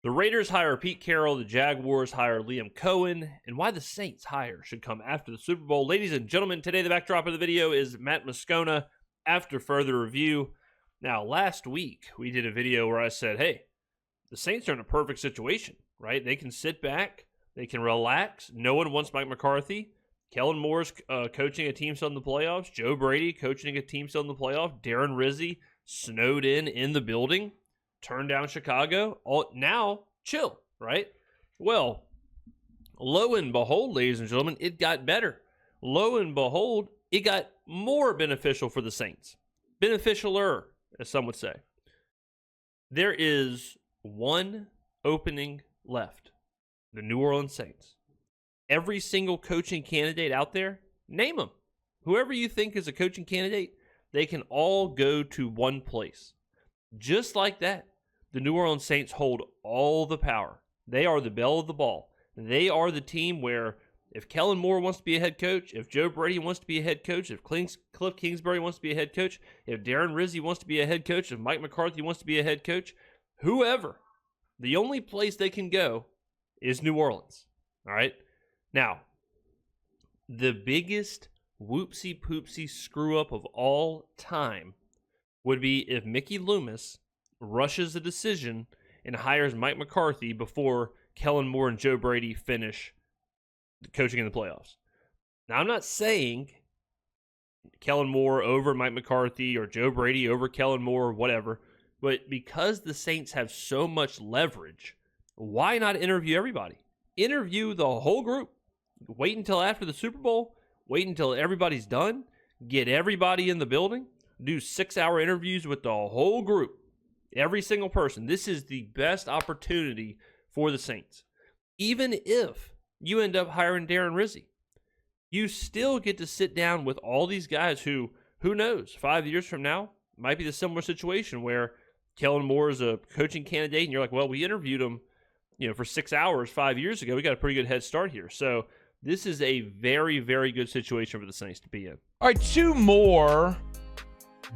The Raiders hire Pete Carroll, the Jaguars hire Liam Coen, and why the Saints hire should come after the Super Bowl. Ladies and gentlemen, today the backdrop of the video is Matt Moscona after further review. Now, last week we did a video where I said, hey, the Saints are in a perfect situation, right? They can sit back, they can relax. No one wants Mike McCarthy. Kellen Moore's coaching a team still in the playoffs. Joe Brady coaching a team still in the playoffs. Darren Rizzi snowed in the building. Turned down Chicago. Now, chill, right? Well, lo and behold, ladies and gentlemen, it got better. Lo and behold, it got more beneficial for the Saints. Beneficialer, as some would say. There is one opening left. The New Orleans Saints. Every single coaching candidate out there, name them. Whoever you think is a coaching candidate, they can all go to one place. Just like that, the New Orleans Saints hold all the power. They are the belle of the ball. They are the team where if Kellen Moore wants to be a head coach, if Joe Brady wants to be a head coach, if Cliff Kingsbury wants to be a head coach, if Darren Rizzi wants to be a head coach, if Mike McCarthy wants to be a head coach, whoever, the only place they can go is New Orleans. All right? Now, the biggest whoopsie-poopsie screw-up of all time would be if Mickey Loomis rushes a decision and hires Mike McCarthy before Kellen Moore and Joe Brady finish coaching in the playoffs. Now, I'm not saying Kellen Moore over Mike McCarthy or Joe Brady over Kellen Moore or whatever, but because the Saints have so much leverage, why not interview everybody? Interview the whole group. Wait until after the Super Bowl. Wait until everybody's done. Get everybody in the building. Do 6-hour interviews with the whole group. Every single person. This is the best opportunity for the Saints. Even if you end up hiring Darren Rizzi, you still get to sit down with all these guys who knows, 5 years from now, might be the similar situation where Kellen Moore is a coaching candidate and you're like, well, we interviewed him, for 6 hours 5 years ago. We got a pretty good head start here. So this is a very, very good situation for the Saints to be in. All right, two more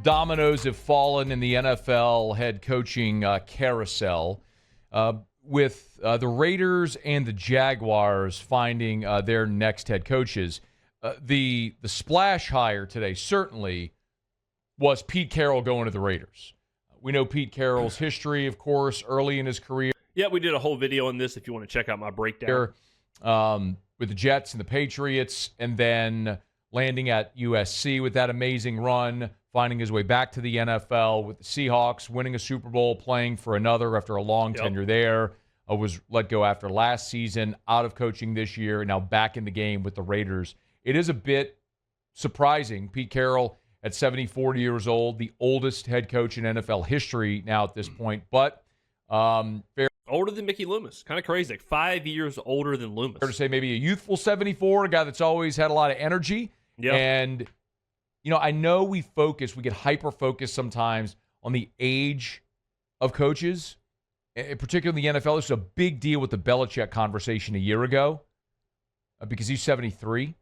dominoes have fallen in the NFL head coaching carousel with the Raiders and the Jaguars finding their next head coaches. The splash hire today certainly was Pete Carroll going to the Raiders. We know Pete Carroll's history, of course, early in his career. Yeah, we did a whole video on this if you want to check out my breakdown. With the Jets and the Patriots, and then landing at USC with that amazing run, finding his way back to the NFL with the Seahawks, winning a Super Bowl, playing for another after a long tenure there. Was let go after last season, out of coaching this year, now back in the game with the Raiders. It is a bit surprising. Pete Carroll at 74 years old, the oldest head coach in NFL history now at this point, but older than Mickey Loomis. Kind of crazy. Like 5 years older than Loomis. Fair to say maybe a youthful 74, a guy that's always had a lot of energy. Yeah. And, I know we get hyper-focused sometimes on the age of coaches, particularly in the NFL. This was a big deal with the Belichick conversation a year ago because he's 73.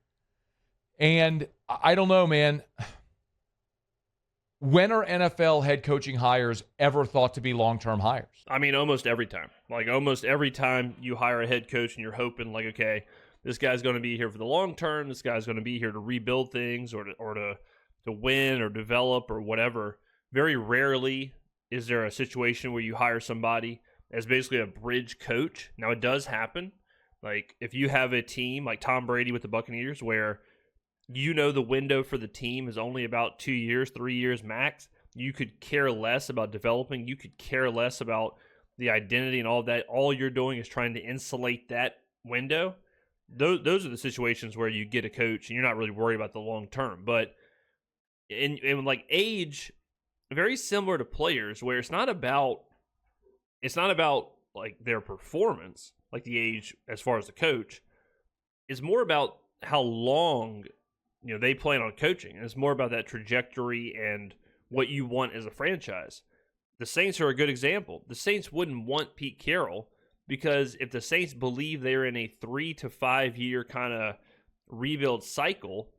And I don't know, man. When are NFL head coaching hires ever thought to be long-term hires? I mean, almost every time. Like, almost every time you hire a head coach and you're hoping, like, okay, this guy's going to be here for the long term. This guy's going to be here to rebuild things or to win or develop or whatever. Very rarely is there a situation where you hire somebody as basically a bridge coach. Now, it does happen. Like, if you have a team like Tom Brady with the Buccaneers where the window for the team is only about 2 years, 3 years max. You could care less about developing. You could care less about the identity and all of that. All you're doing is trying to insulate that window. Those are the situations where you get a coach and you're not really worried about the long term. But in like age, very similar to players, where it's not about like their performance, like the age as far as the coach. It's more about how long they plan on coaching. And it's more about that trajectory and what you want as a franchise. The Saints are a good example. The Saints wouldn't want Pete Carroll because if the Saints believe they're in a 3 to 5 year kind of rebuild cycle,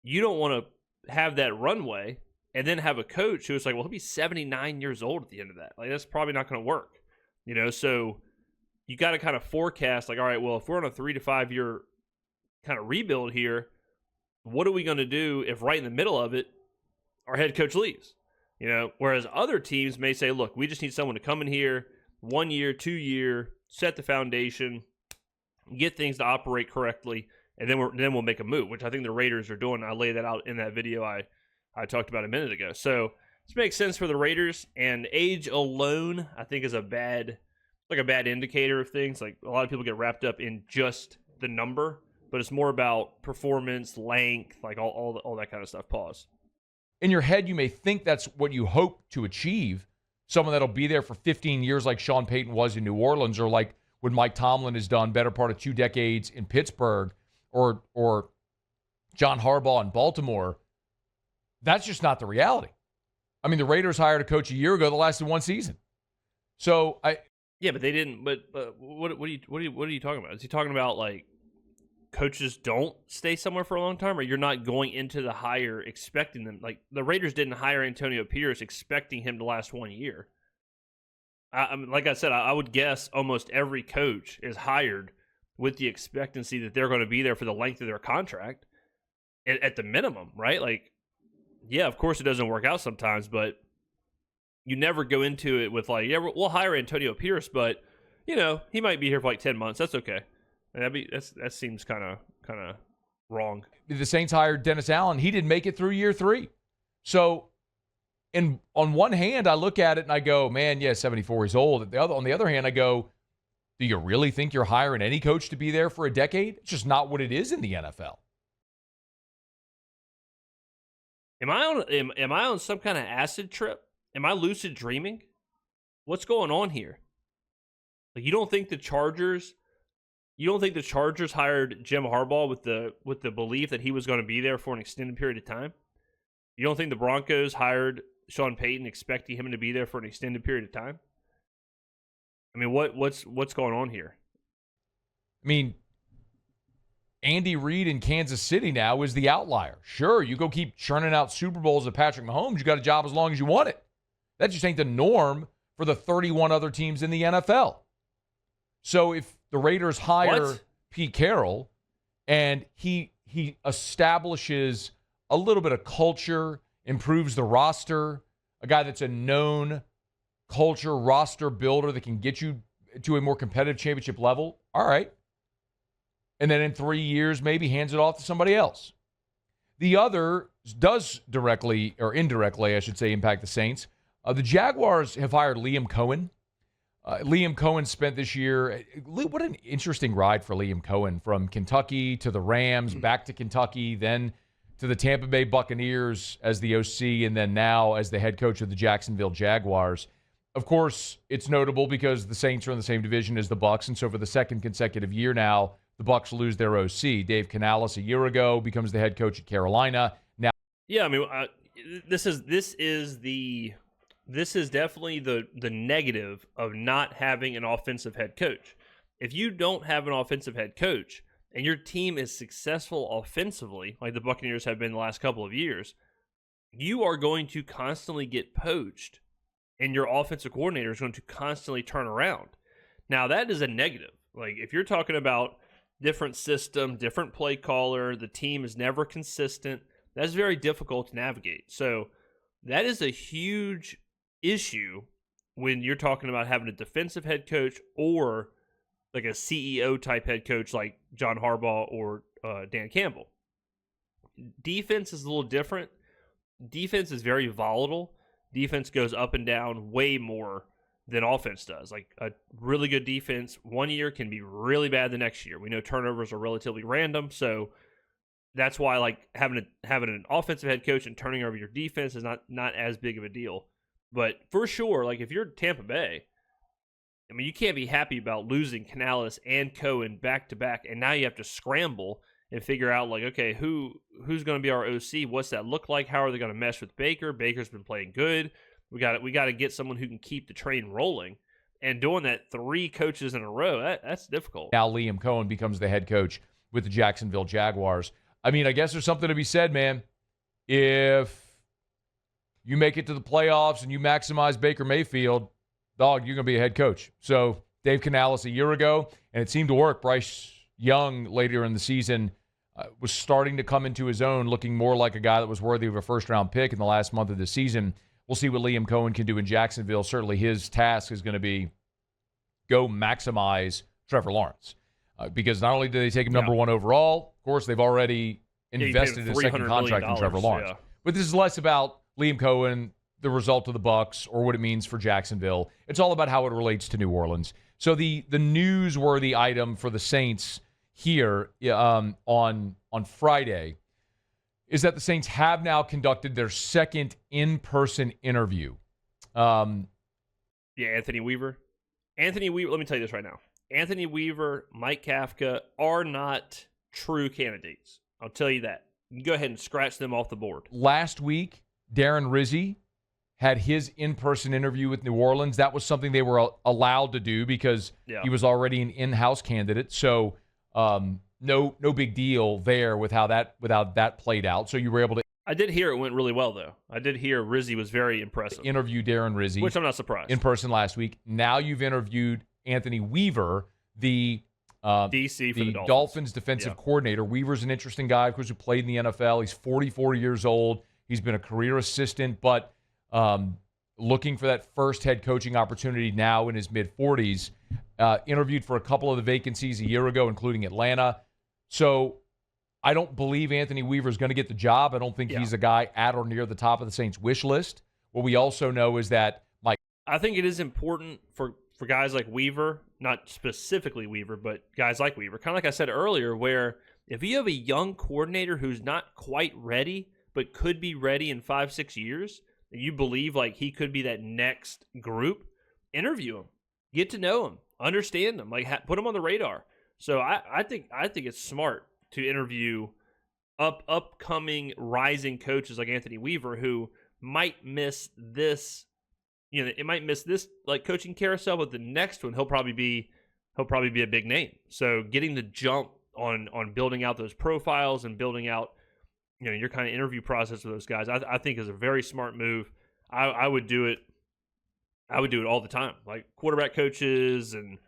you don't want to have that runway and then have a coach who's like, well, he'll be 79 years old at the end of that. Like, that's probably not going to work. So you got to kind of forecast, like, all right, well, if we're on a 3 to 5 year kind of rebuild here, what are we going to do if right in the middle of it, our head coach leaves? You know, whereas other teams may say, look, we just need someone to come in here 1 year, 2 year, set the foundation, get things to operate correctly, and then we'll make a move, which I think the Raiders are doing. I laid that out in that video I talked about a minute ago. So this makes sense for the Raiders, and age alone I think is a bad indicator of things. Like, a lot of people get wrapped up in just the number, but it's more about performance, length, like all that kind of stuff. Pause. In your head, you may think that's what you hope to achieve. Someone that'll be there for 15 years like Sean Payton was in New Orleans, or like what Mike Tomlin has done better part of 2 decades in Pittsburgh, or John Harbaugh in Baltimore. That's just not the reality. I mean, the Raiders hired a coach a year ago that lasted 1 season. So yeah, but they didn't. But what are you talking about? Is he talking about like coaches don't stay somewhere for a long time, or you're not going into the hire expecting them? Like, the Raiders didn't hire Antonio Pierce expecting him to last 1 year. I mean, like I said, I would guess almost every coach is hired with the expectancy that they're going to be there for the length of their contract at the minimum, right? Like, yeah, of course it doesn't work out sometimes, but you never go into it with like, yeah, we'll hire Antonio Pierce, but you know, he might be here for like 10 months. That's okay. And that seems kind of wrong. The Saints hired Dennis Allen. He didn't make it through year 3. So, on one hand, I look at it and I go, man, yeah, 74 years old. On the other hand, I go, do you really think you're hiring any coach to be there for a decade? It's just not what it is in the NFL. Am I on some kind of acid trip? Am I lucid dreaming? What's going on here? Like, you don't think the Chargers hired Jim Harbaugh with the belief that he was going to be there for an extended period of time? You don't think the Broncos hired Sean Payton expecting him to be there for an extended period of time? I mean, what's going on here? I mean, Andy Reid in Kansas City now is the outlier. Sure, you go keep churning out Super Bowls with Patrick Mahomes, you got a job as long as you want it. That just ain't the norm for the 31 other teams in the NFL. So if the Raiders hire Pete Carroll and he establishes a little bit of culture, improves the roster, a guy that's a known culture roster builder that can get you to a more competitive championship level, all right. And then in 3 years, maybe hands it off to somebody else. The other does directly or indirectly, I should say, impact the Saints. The Jaguars have hired Liam Coen. Liam Coen spent this year, what an interesting ride for Liam Coen, from Kentucky to the Rams, back to Kentucky, then to the Tampa Bay Buccaneers as the OC, and then now as the head coach of the Jacksonville Jaguars. Of course, it's notable because the Saints are in the same division as the Bucs, and so for the second consecutive year now, the Bucs lose their OC. Dave Canales a year ago becomes the head coach at Carolina. Now, yeah, I mean, this is definitely the negative of not having an offensive head coach. If you don't have an offensive head coach and your team is successful offensively, like the Buccaneers have been the last couple of years, you are going to constantly get poached, and your offensive coordinator is going to constantly turn around. Now, that is a negative. Like, if you're talking about different system, different play caller, the team is never consistent, that's very difficult to navigate. So that is a huge issue when you're talking about having a defensive head coach or like a CEO type head coach like John Harbaugh or Dan Campbell. Defense is a little different. Defense is very volatile. Defense goes up and down way more than offense does. Like, a really good defense 1 year can be really bad the next year. We know turnovers are relatively random, so that's why like having an offensive head coach and turning over your defense is not as big of a deal. But for sure, like, if you're Tampa Bay, I mean, you can't be happy about losing Canales and Coen back to back, and now you have to scramble and figure out, like, okay, who's going to be our OC? What's that look like? How are they going to mesh with Baker? Baker's been playing good. We got to get someone who can keep the train rolling. And doing that 3 coaches in a row, that's difficult. Now Liam Coen becomes the head coach with the Jacksonville Jaguars. I mean, I guess there's something to be said, man. If you make it to the playoffs and you maximize Baker Mayfield, dog, you're going to be a head coach. So Dave Canales a year ago, and it seemed to work. Bryce Young later in the season was starting to come into his own, looking more like a guy that was worthy of a first-round pick in the last month of the season. We'll see what Liam Coen can do in Jacksonville. Certainly his task is going to be go maximize Trevor Lawrence. Because not only do they take him number one overall, of course, they've already invested in a second contract in Trevor Lawrence. Yeah. But this is less about Liam Coen, the result of the Bucs, or what it means for Jacksonville. It's all about how it relates to New Orleans. So the newsworthy item for the Saints here on Friday is that the Saints have now conducted their second in-person interview. Anthony Weaver. Let me tell you this right now. Anthony Weaver, Mike Kafka are not true candidates. I'll tell you that. You can go ahead and scratch them off the board. Last week, Darren Rizzi had his in-person interview with New Orleans. That was something they were allowed to do because he was already an in-house candidate. So no big deal there with how that played out. So you were able to. I did hear it went really well, though. I did hear Rizzi was very impressive. Interview Darren Rizzi, which I'm not surprised. In person last week. Now you've interviewed Anthony Weaver, the DC for the Dolphins defensive coordinator. Weaver's an interesting guy, of course, who played in the NFL. He's 44 years old. He's been a career assistant, but looking for that first head coaching opportunity now in his mid-40s. Interviewed for a couple of the vacancies a year ago, including Atlanta. So I don't believe Anthony Weaver is going to get the job. I don't think he's a guy at or near the top of the Saints' wish list. What we also know is that I think it is important for guys like Weaver, not specifically Weaver, but guys like Weaver, kind of like I said earlier, where if you have a young coordinator who's not quite ready, but could be ready in 5-6 years, and you believe like he could be that next group, interview him, get to know him, understand him, like put him on the radar. So I think it's smart to interview upcoming rising coaches like Anthony Weaver, who might miss this. It might miss this like coaching carousel, but the next one he'll probably be a big name. So getting the jump on building out those profiles and building out your kind of interview process with those guys, I think is a very smart move. I would do it. I would do it all the time, like quarterback coaches and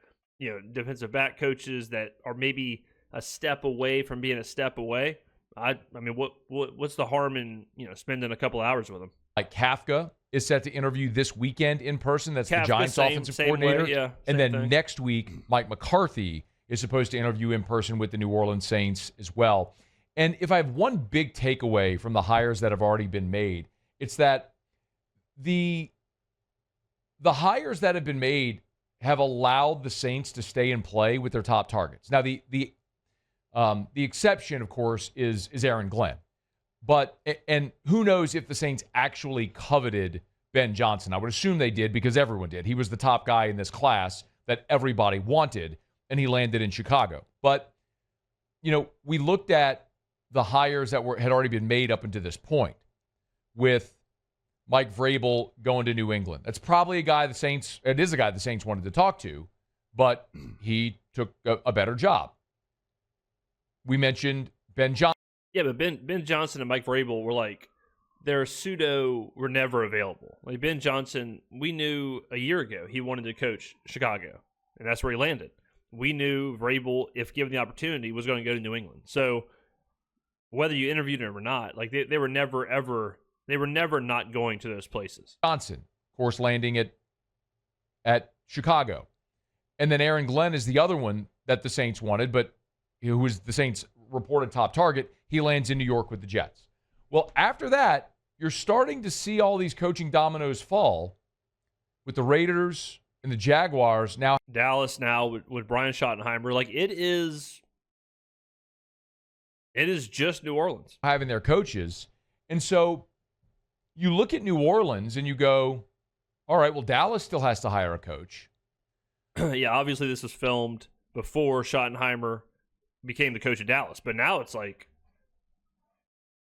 defensive back coaches that are maybe a step away from being a step away. I mean, what's the harm in spending a couple hours with them? Like Kafka is set to interview this weekend in person. That's the Giants offensive coordinator. And then next week, Mike McCarthy is supposed to interview in person with the New Orleans Saints as well. And if I have one big takeaway from the hires that have already been made, it's that the hires that have been made have allowed the Saints to stay in play with their top targets. Now, the exception, of course, is Aaron Glenn. But, and who knows if the Saints actually coveted Ben Johnson. I would assume they did because everyone did. He was the top guy in this class that everybody wanted, and he landed in Chicago. But, we looked at the hires that had already been made up until this point with Mike Vrabel going to New England. That's probably a guy the Saints wanted to talk to, but he took a better job. We mentioned Ben Johnson. Yeah, but Ben Johnson and Mike Vrabel were never available. Like Ben Johnson, we knew a year ago he wanted to coach Chicago, and that's where he landed. We knew Vrabel, if given the opportunity, was going to go to New England. So whether you interviewed him or not, like they were never not going to those places. Johnson, of course, landing at Chicago. And then Aaron Glenn is the other one that the Saints wanted, but who was the Saints' reported top target. He lands in New York with the Jets. Well, after that, you're starting to see all these coaching dominoes fall with the Raiders and the Jaguars. Now Dallas now with Brian Schottenheimer. Like it is just New Orleans. Having their coaches. And so you look at New Orleans and you go, all right, well, Dallas still has to hire a coach. Yeah, obviously this was filmed before Schottenheimer became the coach of Dallas. But now it's like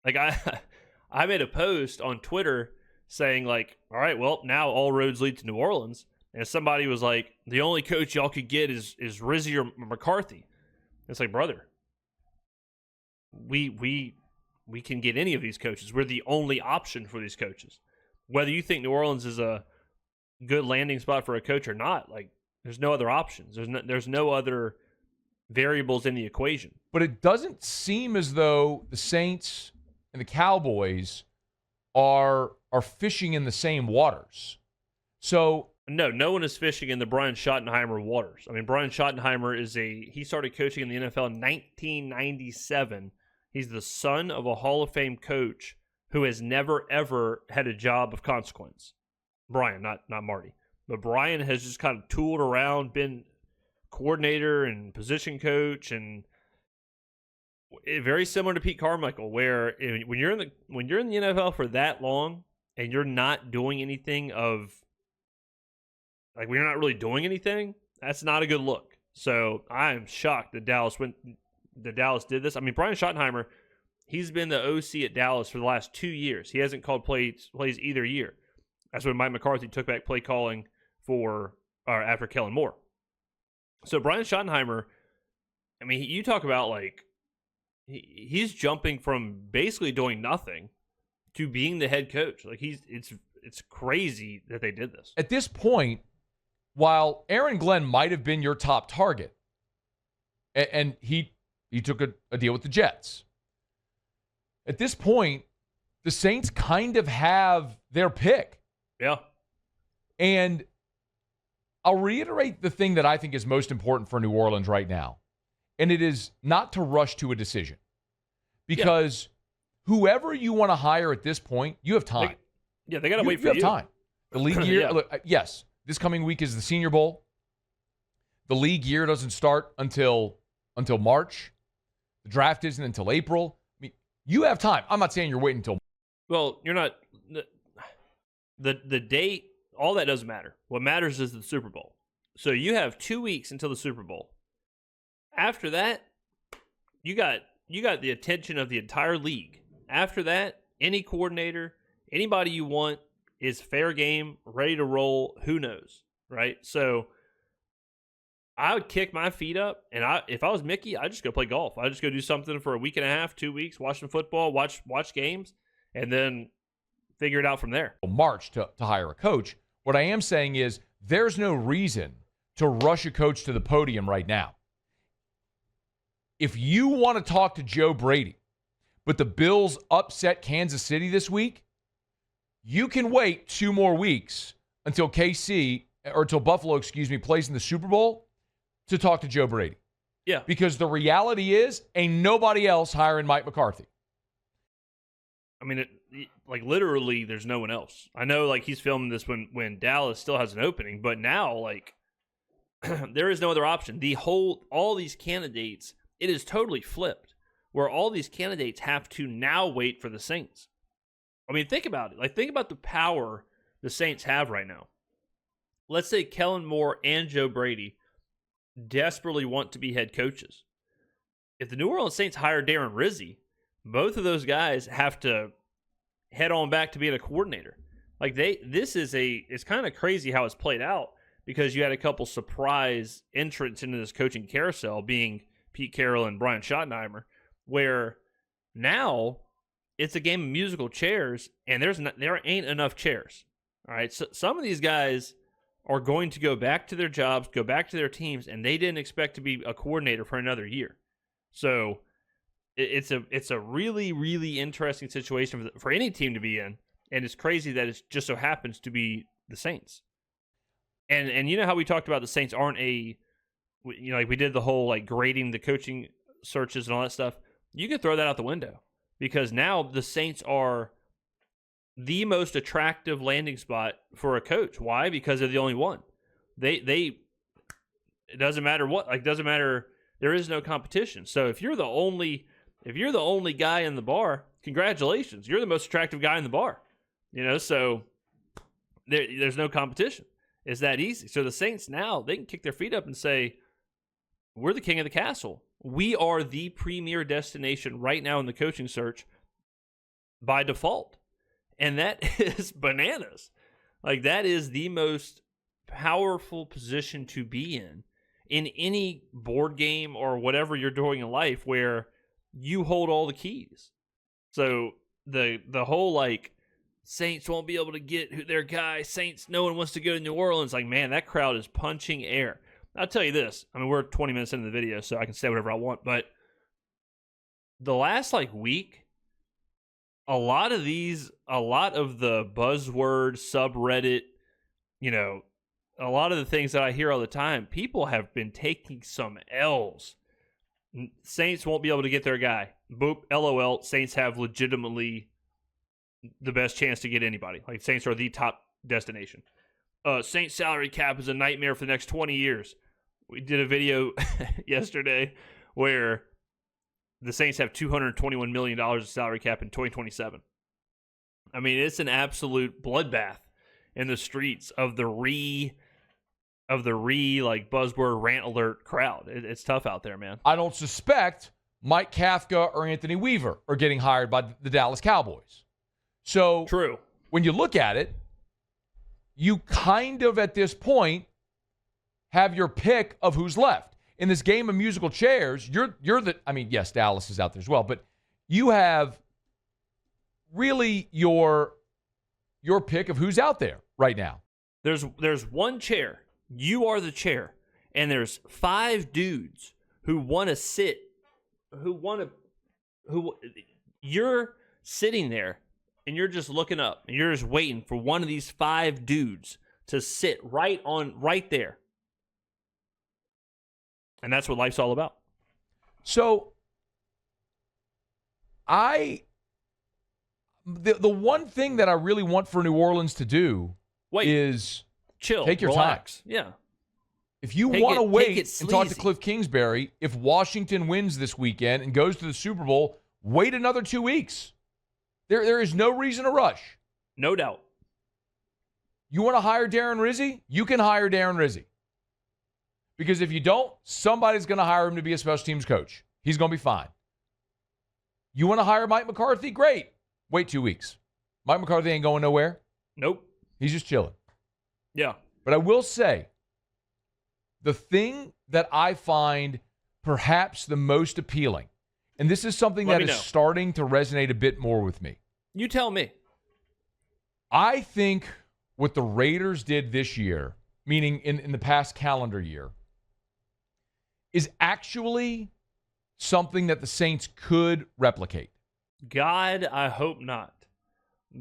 I made a post on Twitter saying like, all right, well, now all roads lead to New Orleans. And somebody was like, the only coach y'all could get is Rizzi or McCarthy. It's like, brother, we can get any of these coaches. We're the only option for these coaches. Whether you think New Orleans is a good landing spot for a coach or not, like There's no other options. There's no other variables in the equation. But it doesn't seem as though the Saints and the Cowboys are fishing in the same waters. So no one is fishing in the Brian Schottenheimer waters. I mean, Brian Schottenheimer he started coaching in the NFL in 1997. He's the son of a Hall of Fame coach who has never, ever had a job of consequence. Brian, not Marty. But Brian has just kind of tooled around, been coordinator and position coach, and very similar to Pete Carmichael, where when you're in the NFL for that long and you're not doing anything of, like, when you're not really doing anything, that's not a good look. So I am shocked that Dallas did this. I mean, Brian Schottenheimer, he's been the OC at Dallas for the last 2 years. He hasn't called plays either year. That's when Mike McCarthy took back play calling after Kellen Moore. So Brian Schottenheimer, I mean, you talk about, like, he's jumping from basically doing nothing to being the head coach. Like, it's crazy that they did this. At this point, while Aaron Glenn might have been your top target, and he took a deal with the Jets, at this point, the Saints kind of have their pick. Yeah. And I'll reiterate the thing that I think is most important for New Orleans right now, and it is not to rush to a decision. Because whoever you want to hire at this point, you have time. They got to wait for you. You have time. The league year, look, yes, this coming week is the Senior Bowl. The league year doesn't start until March. The draft isn't until April. I mean, you have time. I'm not saying you're waiting until. Well, you're not. The date, all that doesn't matter. What matters is the Super Bowl. So you have 2 weeks until the Super Bowl. After that, you got the attention of the entire league. After that, any coordinator, anybody you want is fair game, ready to roll. Who knows, right? So I would kick my feet up, and if I was Mickey, I'd just go play golf. I'd just go do something for a week and a half, 2 weeks, watch some football, watch games, and then figure it out from there. March to hire a coach. What I am saying is there's no reason to rush a coach to the podium right now. If you want to talk to Joe Brady, but the Bills upset Kansas City this week, you can wait 2 more weeks until Buffalo, plays in the Super Bowl to talk to Joe Brady. Yeah. Because the reality is, ain't nobody else hiring Mike McCarthy. I mean, literally, there's no one else. I know, like, he's filming this when Dallas still has an opening, but now, like, there is no other option. All these candidates, it is totally flipped, where all these candidates have to now wait for the Saints. I mean, think about it. Like, think about the power the Saints have right now. Let's say Kellen Moore and Joe Brady desperately want to be head coaches. If the New Orleans Saints hire Darren Rizzi, both of those guys have to head on back to being a coordinator. Like, it's kind of crazy how it's played out, because you had a couple surprise entrants into this coaching carousel, being Pete Carroll and Brian Schottenheimer, where now it's a game of musical chairs, and there ain't enough chairs. All right, so some of these guys are going to go back to their jobs, go back to their teams, and they didn't expect to be a coordinator for another year. So it's a really, really interesting situation for any team to be in, and it's crazy that it just so happens to be the Saints. And you know how we talked about the Saints aren't like we did the whole, like, grading the coaching searches and all that stuff. You could throw that out the window, because now the Saints are the most attractive landing spot for a coach. Why? Because they're the only one. It doesn't matter what, like, doesn't matter. There is no competition. So if you're the only guy in the bar, congratulations. You're the most attractive guy in the bar. So there's no competition. It's that easy. So the Saints now, they can kick their feet up and say, we're the king of the castle. We are the premier destination right now in the coaching search by default. And that is bananas. Like, that is the most powerful position to be in any board game or whatever you're doing in life, where you hold all the keys. So the whole, like, Saints won't be able to get their guy. Saints, no one wants to go to New Orleans. Like, man, that crowd is punching air. I'll tell you this. I mean, we're 20 minutes into the video, so I can say whatever I want. But the last, week, a lot of the buzzword, subreddit, a lot of the things that I hear all the time, people have been taking some L's. Saints won't be able to get their guy. Boop, LOL. Saints have legitimately the best chance to get anybody. Like, Saints are the top destination. Saints salary cap is a nightmare for the next 20 years. We did a video yesterday where the Saints have $221 million of salary cap in 2027. I mean, it's an absolute bloodbath in the streets of the buzzword rant alert crowd. It's tough out there, man. I don't suspect Mike Kafka or Anthony Weaver are getting hired by the Dallas Cowboys. So true. When you look at it, you kind of at this point have your pick of who's left. In this game of musical chairs, yes, Dallas is out there as well, but you have really your pick of who's out there right now. There's one chair. You are the chair. And there's 5 dudes who want to sit, you're sitting there and you're just looking up and you're just waiting for one of these 5 dudes to sit right there. And that's what life's all about. So the one thing that I really want for New Orleans to do is chill, take your relax. time. Yeah. If you want to wait and talk to Cliff Kingsbury, if Washington wins this weekend and goes to the Super Bowl, wait another 2 weeks. There is no reason to rush. No doubt. You want to hire Darren Rizzi? You can hire Darren Rizzi. Because if you don't, somebody's going to hire him to be a special teams coach. He's going to be fine. You want to hire Mike McCarthy? Great. Wait 2 weeks. Mike McCarthy ain't going nowhere. Nope. He's just chilling. Yeah. But I will say, the thing that I find perhaps the most appealing, and this is something that is starting to resonate a bit more with me. You tell me. I think what the Raiders did this year, meaning in the past calendar year, is actually something that the Saints could replicate. God, I hope not.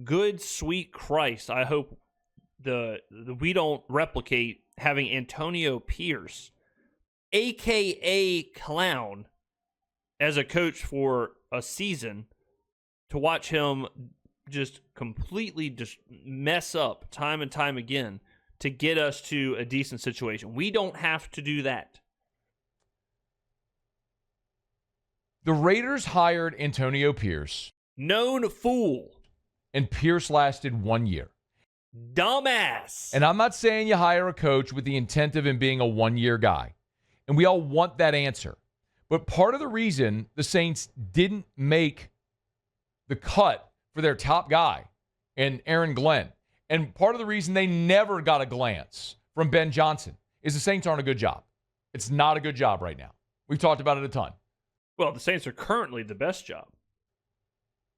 Good, sweet Christ, I hope we don't replicate having Antonio Pierce, a.k.a. Clown, as a coach for a season, to watch him just completely just mess up time and time again to get us to a decent situation. We don't have to do that. The Raiders hired Antonio Pierce. Known fool. And Pierce lasted 1 year. Dumbass. And I'm not saying you hire a coach with the intent of him being a 1 year guy. And we all want that answer. But part of the reason the Saints didn't make the cut for their top guy and Aaron Glenn, and part of the reason they never got a glance from Ben Johnson, is the Saints aren't a good job. It's not a good job right now. We've talked about it a ton. Well, the Saints are currently the best job.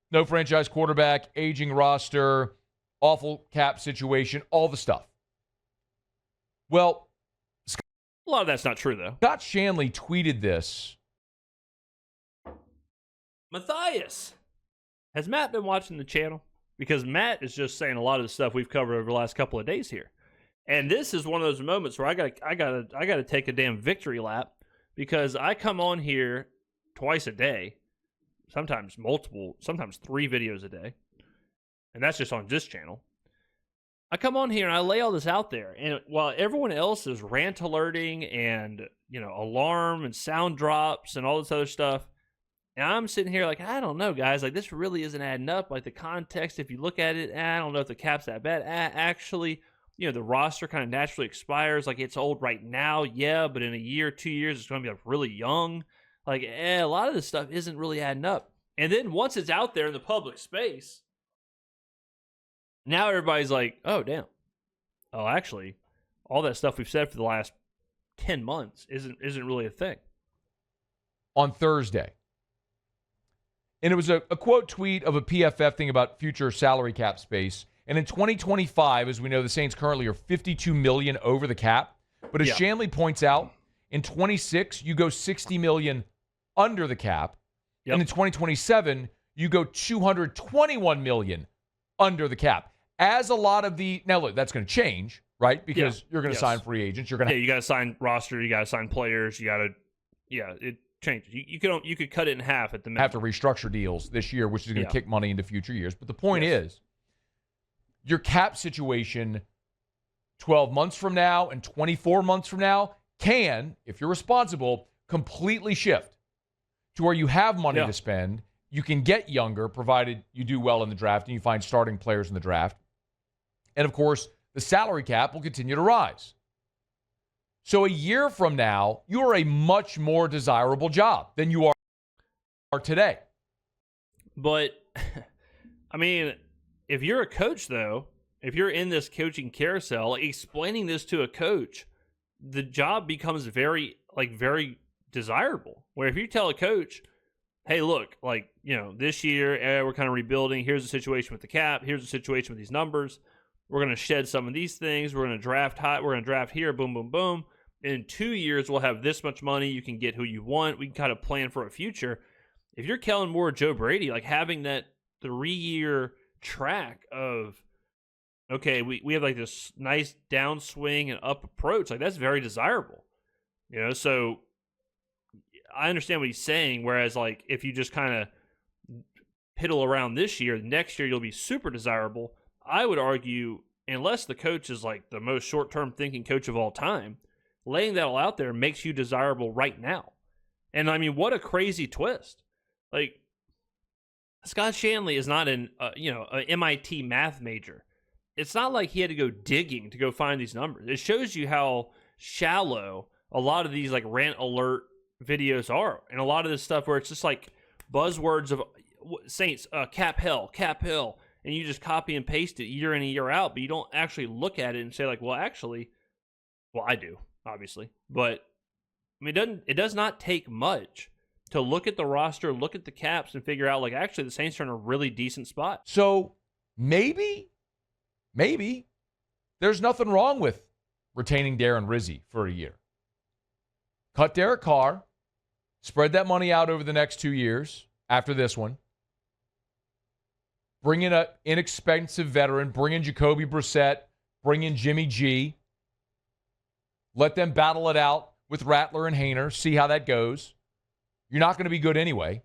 No franchise quarterback, aging roster, awful cap situation, all the stuff. Well, a lot of that's not true, though. Scott Shanley tweeted this. Matthias, has Matt been watching the channel? Because Matt is just saying a lot of the stuff we've covered over the last couple of days here. And this is one of those moments where I gotta take a damn victory lap, because I come on here twice a day, sometimes multiple, sometimes 3 videos a day. And that's just on this channel. I come on here and I lay all this out there. And while everyone else is rant alerting and, alarm and sound drops and all this other stuff, and I'm sitting here like, I don't know, guys. Like, this really isn't adding up. Like, the context, if you look at it, I don't know if the cap's that bad. Actually, the roster kind of naturally expires. Like, it's old right now, yeah, but in a year, 2 years, it's going to be really young. Like, a lot of this stuff isn't really adding up. And then once it's out there in the public space, now everybody's like, oh, damn. Oh, actually, all that stuff we've said for the last 10 months isn't really a thing. On Thursday, And it was a quote tweet of a PFF thing about future salary cap space. And in 2025, as we know, the Saints currently are $52 million over the cap. But as Shanley points out, in 26, you go $60 million under the cap. And in 2027, you go $221 million under the cap. As a lot of now look, that's going to change, right? Because you're going to sign free agents. You're going to you got to sign roster. You got to sign players. You got to it changes. You could cut it in half at the minimum. Have to restructure deals this year, which is going to kick money into future years. But the point is, your cap situation 12 months from now and 24 months from now can, if you're responsible, completely shift to where you have money to spend. You can get younger, provided you do well in the draft and you find starting players in the draft. And, of course, the salary cap will continue to rise. So a year from now, you are a much more desirable job than you are today. But, I mean, if you're a coach, though, if you're in this coaching carousel, like explaining this to a coach, the job becomes very desirable. Where if you tell a coach, hey, look, this year we're kind of rebuilding. Here's the situation with the cap. Here's the situation with these numbers. We're going to shed some of these things. We're going to draft high. We're going to draft here. Boom, boom, boom. In 2 years, we'll have this much money. You can get who you want. We can kind of plan for a future. If you're Kellen Moore or Joe Brady, having that 3-year track of, okay, we have this nice downswing and up approach, that's very desirable. So I understand what he's saying, whereas, if you just kind of piddle around this year, next year you'll be super desirable. I would argue, unless the coach is, the most short-term thinking coach of all time, laying that all out there makes you desirable right now. And, I mean, what a crazy twist. Scott Shanley is not an MIT math major. It's not like he had to go digging to go find these numbers. It shows you how shallow a lot of these, rant alert videos are, and a lot of this stuff where it's just buzzwords of Saints, cap hell, and you just copy and paste it year in and year out, but you don't actually look at it and say well, I do, obviously, but I mean, it does not take much to look at the roster, look at the caps, and figure out actually the Saints are in a really decent spot. So maybe there's nothing wrong with retaining Darren Rizzi for a year. Cut Derek Carr. Spread that money out over the next 2 years after this one. Bring in an inexpensive veteran. Bring in Jacoby Brissett. Bring in Jimmy G. Let them battle it out with Rattler and Haener. See how that goes. You're not going to be good anyway.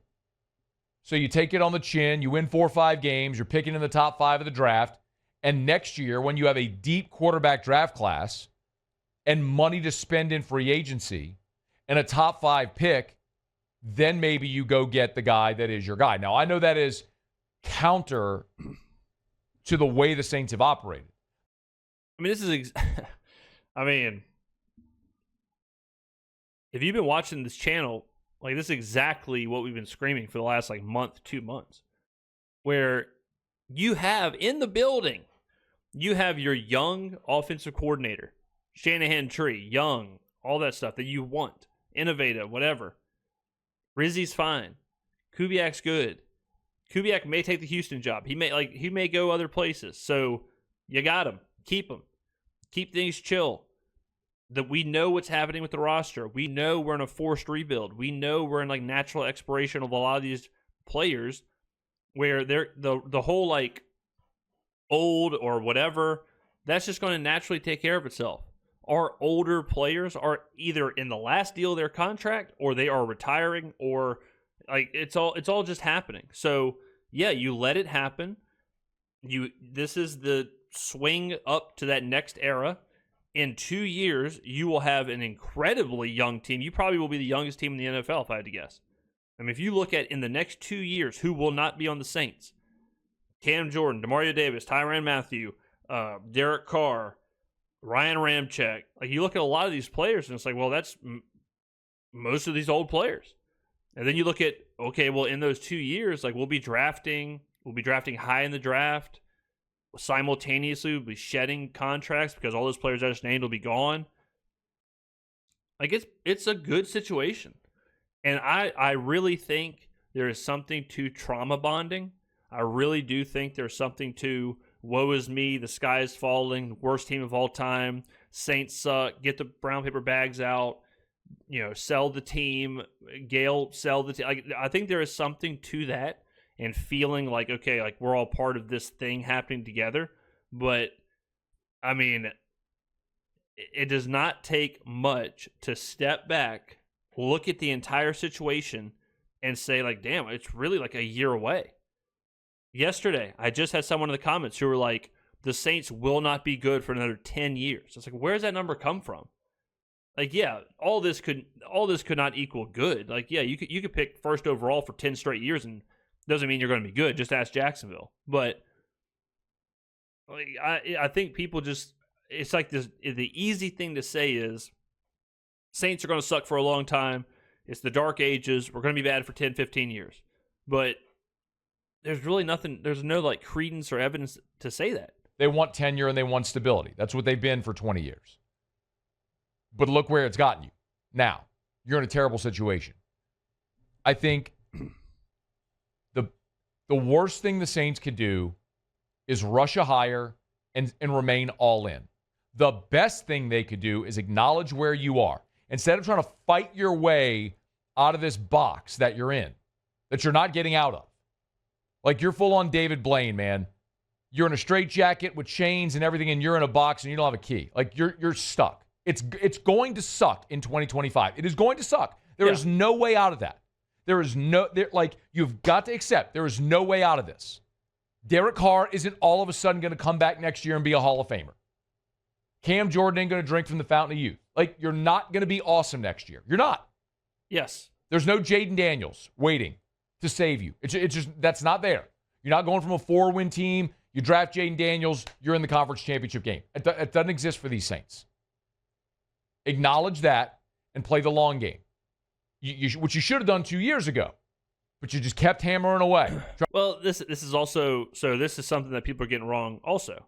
So you take it on the chin. You win 4 or 5 games. You're picking in the top 5 of the draft. And next year, when you have a deep quarterback draft class and money to spend in free agency and a top 5 pick, then maybe you go get the guy that is your guy. Now, I know that is counter to the way the Saints have operated. I mean, this is if you've been watching this channel, this is exactly what we've been screaming for the last month, 2 months, where you have in the building, you have your young offensive coordinator, Shanahan tree, young, all that stuff that you want, innovative, whatever. Rizzi's fine. Kubiak's good. Kubiak may take the Houston job. He may go other places. So you got him. Keep him. Keep things chill. That we know what's happening with the roster. We know we're in a forced rebuild. We know we're in natural expiration of a lot of these players, where they're the whole old or whatever. That's just going to naturally take care of itself. Our older players are either in the last deal of their contract, or they are retiring, or it's all just happening. So yeah, you let it happen. This is the swing up to that next era. In 2 years, you will have an incredibly young team. You probably will be the youngest team in the NFL, if I had to guess. I mean, if you look at in the next 2 years, who will not be on the Saints? Cam Jordan, Demario Davis, Tyrann Mathieu, Derek Carr, Ryan Ramczyk. You look at a lot of these players, and it's well, that's most of these old players. And then you look at, okay, well, in those 2 years, we'll be drafting high in the draft. Simultaneously, we'll be shedding contracts because all those players I just named will be gone. It's a good situation. And I really think there is something to trauma bonding. I really do think there's something to woe is me, the sky is falling, worst team of all time, Saints suck, get the brown paper bags out, sell the team, Gale, sell the team. I think there is something to that and feeling like, okay, like we're all part of this thing happening together. But, I mean, it does not take much to step back, look at the entire situation, and say, like, damn, it's really like a year away. Yesterday, I just had someone in the comments who were like, the Saints will not be good for another 10 years. It's like, where's that number come from? Like, yeah, all this could not equal good. Like, yeah, you could pick first overall for 10 straight years, and doesn't mean you're going to be good. Just ask Jacksonville. But like, I think people just, it's like this. The easy thing to say is Saints are going to suck for a long time. It's the dark ages. We're going to be bad for 10, 15 years. But there's really nothing. There's no like credence or evidence to say that. They want tenure and they want stability. That's what they've been for 20 years. But look where it's gotten you. Now, you're in a terrible situation. I think the worst thing the Saints could do is rush a hire and remain all in. The best thing they could do is acknowledge where you are. Instead of trying to fight your way out of this box that you're in, that you're not getting out of. Like, you're full on David Blaine, man. You're in a straitjacket with chains and everything, and you're in a box and you don't have a key. Like, you're stuck. It's going to suck in 2025. It is going to suck. There is no way out of that. You've got to accept there is no way out of this. Derek Carr isn't all of a sudden going to come back next year and be a Hall of Famer. Cam Jordan ain't going to drink from the fountain of youth. Like, you're not going to be awesome next year. You're not. Yes. There's no Jaden Daniels waiting to save you. It's just, that's not there. You're not going from a 4-win team. You draft Jaden Daniels, you're in the conference championship game. It doesn't exist for these Saints. Acknowledge that and play the long game. Which you should have done 2 years ago, but you just kept hammering away. Well, this is also, so this is something that people are getting wrong also.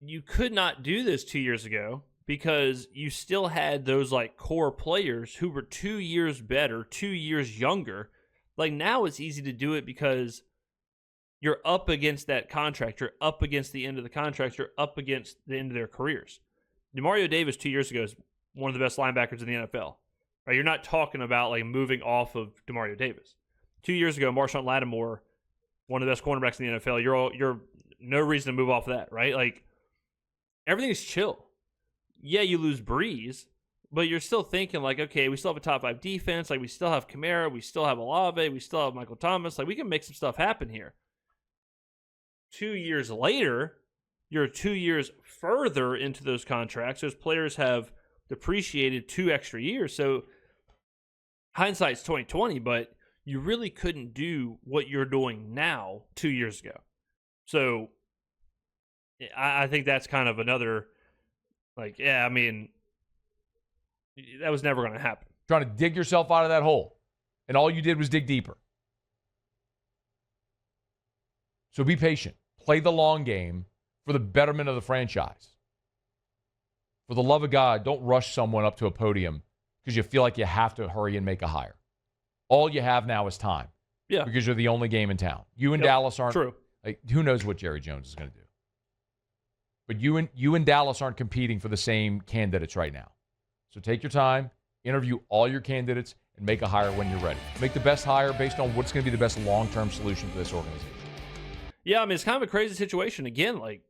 You could not do this 2 years ago because you still had those like core players who were 2 years better, 2 years younger. Like, now it's easy to do it because you're up against that contract. You're up against the end of the contract. You're up against the end of their careers. DeMario Davis 2 years ago is one of the best linebackers in the NFL. Right? You're not talking about like moving off of DeMario Davis. 2 years ago, Marshawn Lattimore, one of the best cornerbacks in the NFL. You're no reason to move off of that, right? Like, everything's chill. Yeah, you lose Breeze, but you're still thinking like, okay, we still have a top 5 defense. Like, we still have Kamara, we still have Olave, we still have Michael Thomas. Like, we can make some stuff happen here. 2 years later, you're 2 years further into those contracts. Those players have depreciated 2 extra years. So hindsight's 2020, but you really couldn't do what you're doing now 2 years ago. So I think that's kind of another, like, yeah, I mean, that was never going to happen. Trying to dig yourself out of that hole, and all you did was dig deeper. So be patient. Play the long game for the betterment of the franchise. For the love of God, don't rush someone up to a podium because you feel like you have to hurry and make a hire. All you have now is time. Yeah. Because you're the only game in town. You and Dallas aren't. True. Like, who knows what Jerry Jones is going to do? But you and Dallas aren't competing for the same candidates right now. So take your time, interview all your candidates, and make a hire when you're ready. Make the best hire based on what's going to be the best long-term solution for this organization. Yeah, I mean, it's kind of a crazy situation. Again, like,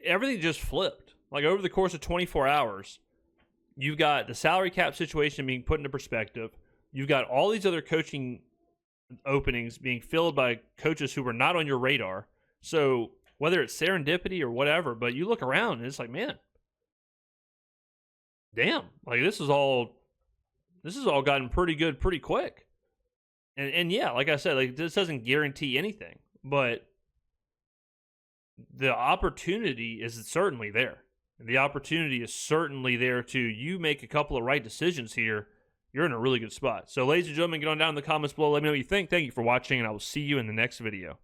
everything just flipped. Like, over the course of 24 hours, you've got the salary cap situation being put into perspective. You've got all these other coaching openings being filled by coaches who were not on your radar. So whether it's serendipity or whatever, but you look around and it's like, man, damn, like this is all gotten pretty good pretty quick. And yeah, like I said, like this doesn't guarantee anything, but the opportunity is certainly there. The opportunity is certainly there to you make a couple of right decisions here. You're in a really good spot. So ladies and gentlemen, get on down in the comments below. Let me know what you think. Thank you for watching, and I will see you in the next video.